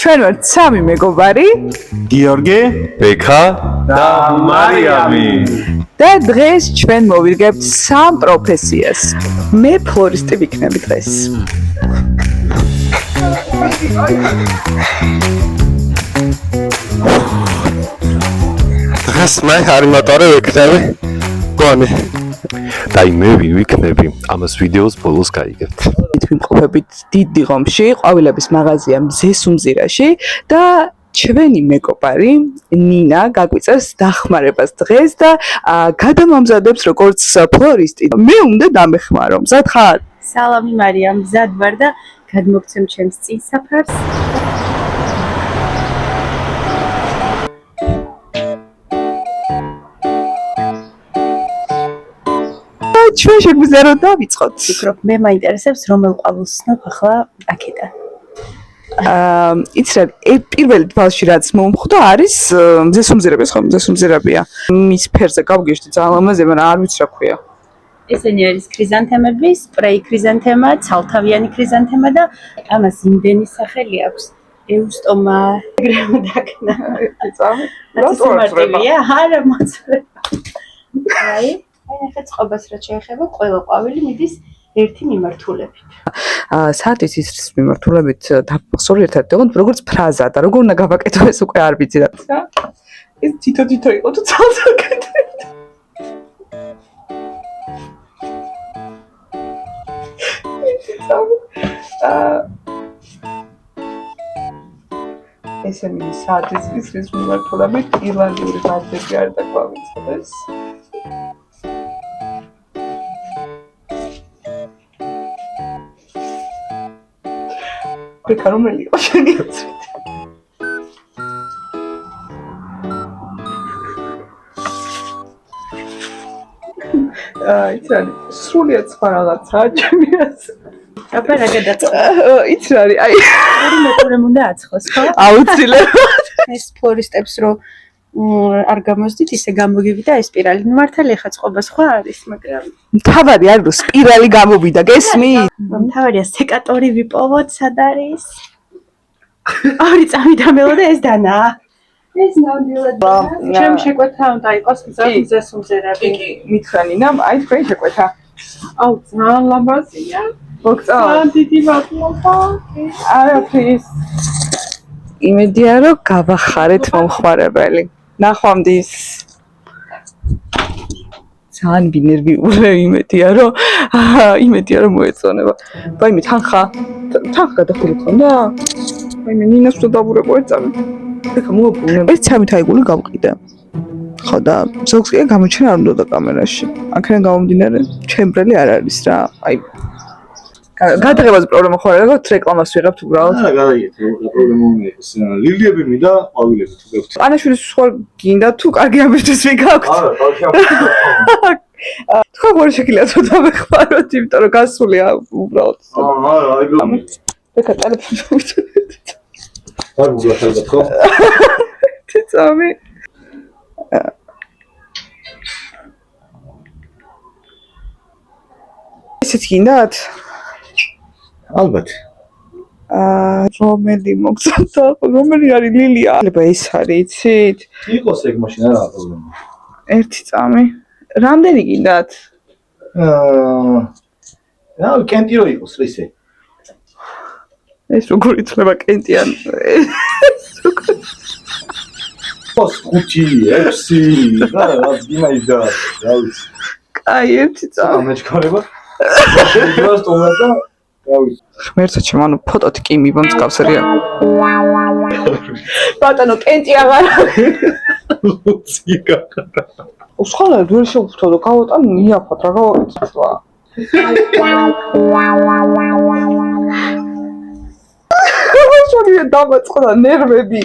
ჩვენ ვართ სამი მეგობარი გიორგი, ბექა და მარიამი. და დღეს ჩვენ მოვიგებთ სამ პროფესიას. მე ფლორისტი ვიქნები დღეს. დღეს მე ანიმატორი ვიქნები. გონი. და მე ვიქნები ამას ვიდეოს ბოლოს გაიგებთ. ვიმყოფებით დიდ დიღომში, ყვავილების მაღაზია მზესუმზირაში და ჩვენი მეგობარი ნინა გაგვიწევს დახმარებას დღეს და გადამამზადებს როგორც ფლორისტი. მე უნდა დამეხმარო. მზად ხარ? სალამი მარიამ, მზად ვარ და გადმოგცემ ჩემს წინსაფარს. ჩვენ შეგვიძლია რომ დავიწყოთ. ვფიქრობ, მე მაინტერესებს რომელ ყვავილს ვსნობ ახლა აქედან. იცი რა, პირველი თვალში რაც მომხვდა არის მზესუმზირების ხომ მზესუმზირებია. მის ფერზე გავგეშდი ძალიან ლამაზია, მაგრამ არ ვიცი რა ქვია. ესენი არის ქრიზანთემები, სპრეი ქრიზანთემა, ცალთავიანი ქრიზანთემა და ამას იმდენი სახელი აქვს. ეუსტომა გრემოდაკნა. მარტივია, არა მოწრება. აი ახლა წყობას რაც შეეხება, ყველა ყვავილი მიდის ერთი მიმართულებით. საათის ისრის მიმართულებით დაფასური ერთად იყო, როგორც ფრაზა და როგორ უნდა გავაკეთო ეს უკვე არ ვიცი რა. ეს თითო იყო თუ ცალ-ცალკეთ. ესე მინდა საათის ისრის მიმართულებით ირლანდიური ბაზები არ დაგვავიწყდეს. ბექა რომელი იყო შენი აზრით? იცი რა, სრულიად სხვა რაღაცაა ჩემი აზრით. აბა რა გადაწყდა? იცი რა, აი მეტყურემ უნდა აცხოს, ხო? აუცილებლად. ეს ფლორისტებს რო არ გამოსდით, ისე გამოგივიდა და ეს სპირალი. მართალია ხა წყობა სხვა არის, მაგრამ თავარი არ რო სპირალი გამოვიდა, გესმით? თავარია სეკატორი ვიპოვოთ, სად არის? ორი წამი დამელო და ეს დანა. ეს ნამდვილად ჩემ შეკვეთა უნდა იყოს მზესუმზირები. კი, მითხრა ნინამ, აი თქვენი შეკვეთა. აუ, ძალიან ლამაზია. მოგწონთ? დიდი მადლობა. არაფრის. იმედია რომ გავახარეთ მომხმარებელი. ნახვამდის. ძალიან ვინერვიულია იმედია რომ მოეწონება. ვაიმე თან გადახული ხონდა? ვაიმე ნინას უნდა დავურეკო ერთ წამი. ეხა მოაბრუნე. ეს წამით აიგული გავყიდე. ხო და ზოგს კი გამოჩენა არ უნდა კამერაში. აქედან გამომდინარე ჩემბრელი არ არის რა. აი გადაღებაზე პრობლემა ხო არა, გქონდათ რეკლამას ვიღებთ უბრალოდ. არა, გადაიგეთ, პრობლემა ունიებს. ლილიები მინდა, ყვავილები თუ გექვთ. პანაშვილის სხვა გინდა თუ კარგი ამისთვის ვიგავთ? არა, კარგი ამბობთ. თქვა როგორ შეგიძლია თუ დამეხმაროთ, იმიტომ რომ გასულია უბრალოდ. არა, აი ეხა ტელეფონში მოვიწერეთ. არ მოგახერხეთ ხო? წამი. ისეთ გინდათ? ალბათ. რომელი მოგწონთ? რომელი არის ლილია? აბა ეს არის, იცით? იყოს ეგ მაშინ არა პრობლემა. ერთი წამი. რამდენი გინდათ? რა, კენტი რო იყოს ისე. ეს როგორ ითვლება კენტიან? ოს 5, 6, რა გიმაიდა, რა ვიცი. აი, ერთი წამი. ამეჩქარება. შეგიძლიათ თუმცა და რა ვიცი. ღმერთო ჩემ, ანუ ფოტოთი კი მიმომწკავს რია. ბატონო, კენტი აღარ არის. ლუცი გახდა. უცხოელად ვერ შევხვდო და გავატან მიაფოთ რა გავაკეთო. შეგიძლია დამაწყდა ნერვები.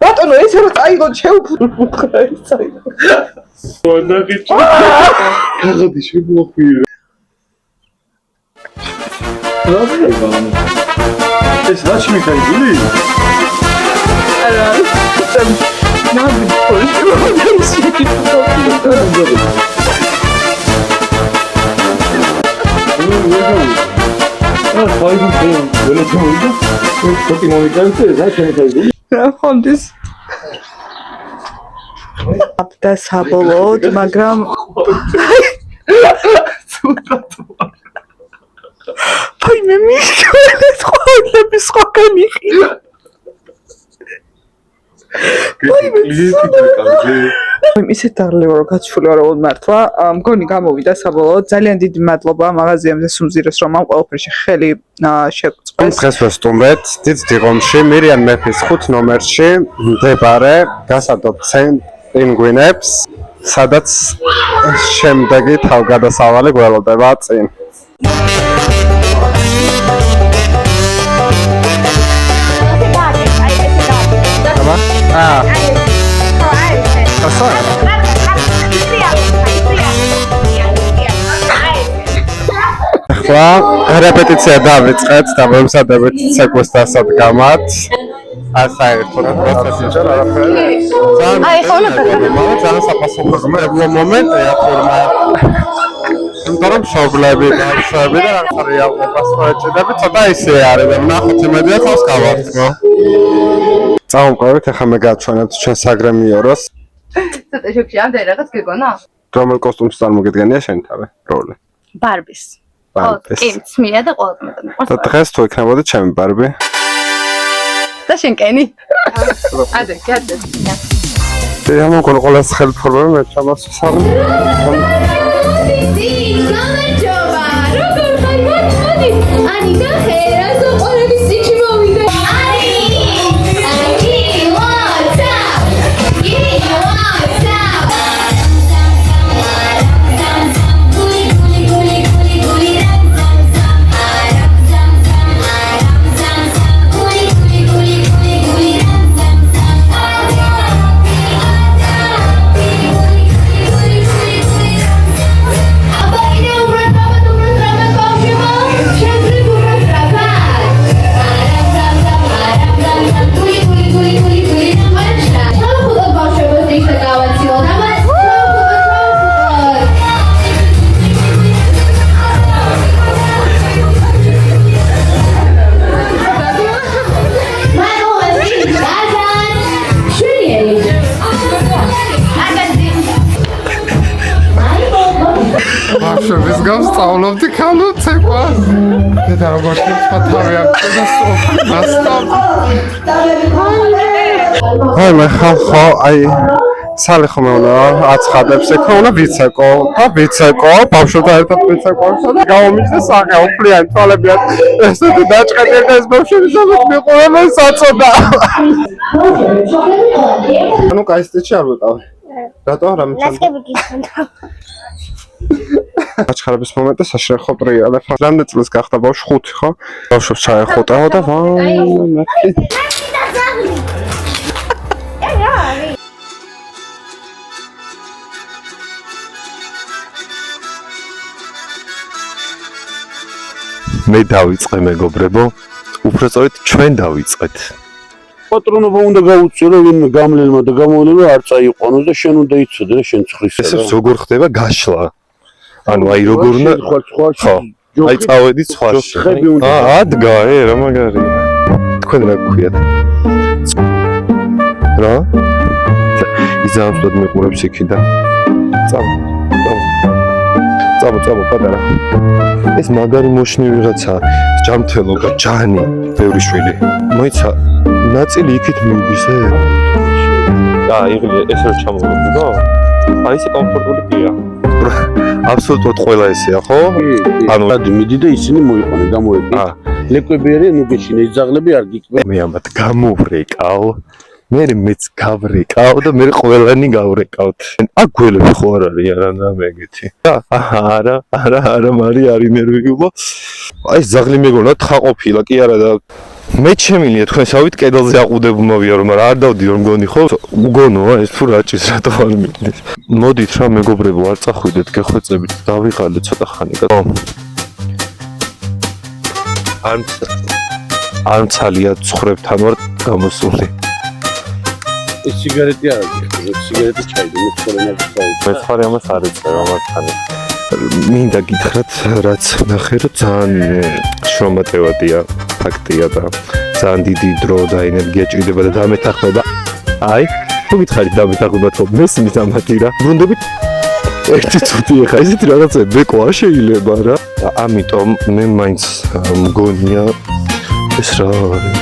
ბატონო, ეს რო წაიღო შეუფრთხა ის წაიღო. ვანაღიჭი. გაღადი შემოახვირე. რა ვიღა? ეს რა შემიქაიდული? არა. ნაბი პოლიტიკა ხონდის აფდა საბოლოოდ, მაგრამ აი მე მიხილე ხვდები სხვაგან იყიდა. ისეთ დაღლევა რომ გაჩვილი ვარ მართლა, მგონი გამოვიდა საბოლოოდ. ძალიან დიდი მადლობა მაღაზიამზე სუმზირეს რომ ამ ყველაფერში ხელი შეგვწყვეს. დღეს ვესტუმრეთ დიდ დიღომში მირიან მეფის 5 ნომერში მდებარე გასადობ პინგვინებს, სადაც შემდეგი თავგადასავალი გველოდება წინ. ახლა რეპეტიცია დავიწყეთ და მომსადებით ცეკვის დასადგამად. საერთოდ პროცესში არაფერი. ძალიან საფასურო მომენტია თურმე. იმიტომ რომ შობლები და რაღაცა რეალობას ვეჭდები, ცოტა ისე არის და ნახოთ იმედია თავს გავართმო. წამოვყავით, ახლა მე გავჩვენებთ ჩვენ საგრემიოროს. ცოტა შოქში ამდენ რაღაც გეგონა? რომელ კოსტუმს წარმოგიდგენია შენ თავი როლი? ბარბის. ბარბის. კი, მია და ყველა მეტად. და დღეს თუ იქნებოდი ჩემი ბარბი? და შენ კენი? ადე, გადე. და მოგონ ყველა ხელფორმა მე ჩამას საღი. ბავშვების გავსწავლობდი ქალო ცეკვას. და როგორ შეფათავი აქვს და აი მე ხო აი სალი ხომ უნდა აცხადებს ეკო უნდა ვიცეკო და ვიცეკო ბავშვთა ერთად ვიცეკო და გამომიჩნდა სახე უფლიან თვალებიათ ესეთი დაჭყეთი ეს ბავშვები ზოგადად მიყურებენ საწოდა. ანუ კაი სტიჩი არ ვიყავი. რატო რამე ლასკები გიხსნა. აჩხარების მომენტი საშრეხო ტრიალე. რამდენი წელს გახდა ბავშვი? 5 ხო? ბავშვს ჩაეხუტაო და ვაი მეთქი. მე დავიწყე მეგობრებო, უბრალოდ ჩვენ დავიწყეთ. პატრონობა უნდა გაუწიო რომ ვინმე გამლელმა და გამოვლენმა არ წაიყვანოს და შენ უნდა იცოდე და შენ ცხრისა. ეს როგორ ხდება გაშლა? ანუ აი როგორ უნდა ხო აი წავედი სხვაში. ადგა რა მაგარი. თქვენ რა გქვიათ? რა? იზამსოდ მიყურებს იქიდან. წამო პატარა. ეს მაგარი მოშნი ვიღაცა ჯამთველო და ჯანი ბევრი შვილი. მოიცა ნაწილი იქით მიდის ე? იღლია ეს რა ჩამოვიდა? აი ეს კომფორტული გია. აბსოლუტურად ყველა ესეა, ხო? ანუ მიდი და ისინი მოიყვანე, გამოედი. ლეკვები არიან, ნუ გეშინე, ძაღლები არ გიკვე. მე ამათ გამოვრეკავ. მეც გავრეკავ და მე ყველანი გავრეკავთ. აქ გველები ხო არ არის არა მეგეთი. არა მარი არის ნერვიულო. აი ზაღლი მეგონა თხა ყოფილა, კი არა და მე შემილია თქვენსავით კედელზე აყუდებულმავია რომ არ დავდი რომ მგონი ხო უგონოა ეს თუ რაჭის რატო არ მიგდეს. მოდით რა მეგობრებო არ წახვიდეთ გეხვეწებით დავიღალე ცოტა ხანი. არ მცალია ცხრებთან ვარ გამოსული. ეს სიგარეტი არ არის, სიგარეტი ჩაიდო, მე ხოლმე მე ხარ ამას არ ეწევა მართალი. მინდა გითხრათ, რაც ნახე, რომ ძალიან შრომატევადია, ფაქტია და ძალიან დიდი დრო და ენერგია ჭირდება და დამეთანხმება. აი, თუ გითხარით დამეთანხმება, თქო, მესმის ამათი რა. ბრუნდებით ერთი წუთი ახლა ისეთი რაღაცა ბეკო არ შეიძლება რა. და ამიტომ მე მაინც მგონია ეს რა არის.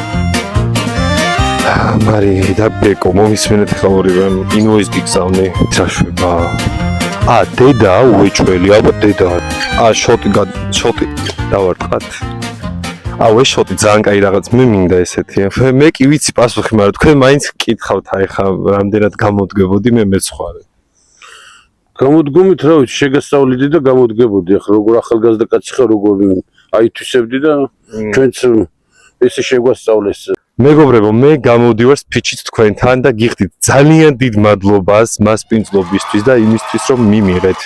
მარი და ბეკო მომისმენთ ხა ორივე ინვოის გიგზავნე საშვება. დედა უეჭველი, ალბათ დედა. შოტი დავარტყათ. ეს შოტი ძალიან კაი რაღაც მე მინდა ესეთი. მე კი ვიცი პასუხი, მაგრამ თქვენ მაინც გკითხავთ აი ხა რამდენად გამოდგებოდი მე მეცხვარე. გამოდგომით რა ვიცი, შეგასწავლიდი და გამოდგებოდი. ახლა როგორ ახალგაზრდა კაცი ხარ, როგორ აითვისებდი და ჩვენც ესე შეგვასწავლეს. მეგობრებო, მე გამოვდივარ სპიჩით თქვენთან და გიხდით ძალიან დიდ მადლობას მასპინძლობისთვის და იმისთვის, რომ მიმიღეთ